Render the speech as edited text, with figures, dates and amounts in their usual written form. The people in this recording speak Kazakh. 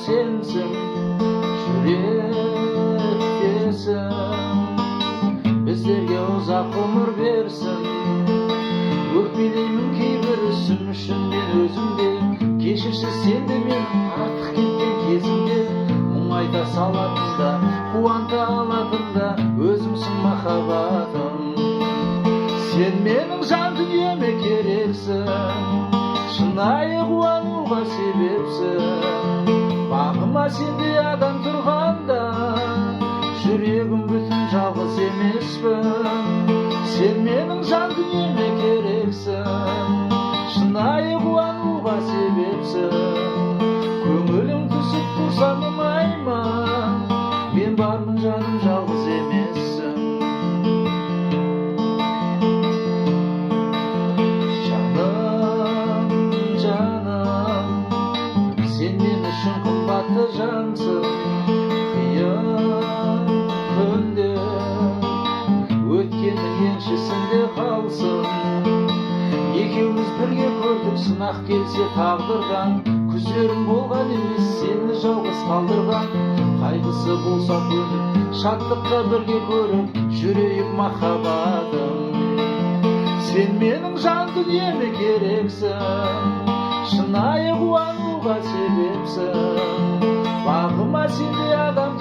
sensin, жүректесің. Біздерге ұзақ ғұмыр берсін. Өкпелеймін кейбір ісім үшін мен өзімде. Кешірші сен де менің артық кеткен кезімде. Мұң айта салатында, қуанта алатында өзімсің махаббатым. Сен менің жан дүниеме керексің, шынайы қуануға себепсің. Бағыма сендей адам тұрғанда, жүрегім бүтін жалғыз емеспін. Сен менің жан дүниеме керексің, шынайы қуануға себепсің. Көңілім түсіп тұрса мұңайма, мен бармын жаным, жалғыз емессің. Жаным, жаным, сен мен үшін қымбатты жансың. Қиын күнде өткеннің еншісінде қалсын. Екеуміз бірге көрдік сынақ келсе тағдырдан. Күздерім болған емес сені жалғыз қалдырған. Қайғысы болса көңіл шаттыққа бірге көріп жүрейік махаббатым. Сен менің жан дүниеме керексің, шынайы қуануға себепсің. Бағыма сендей адам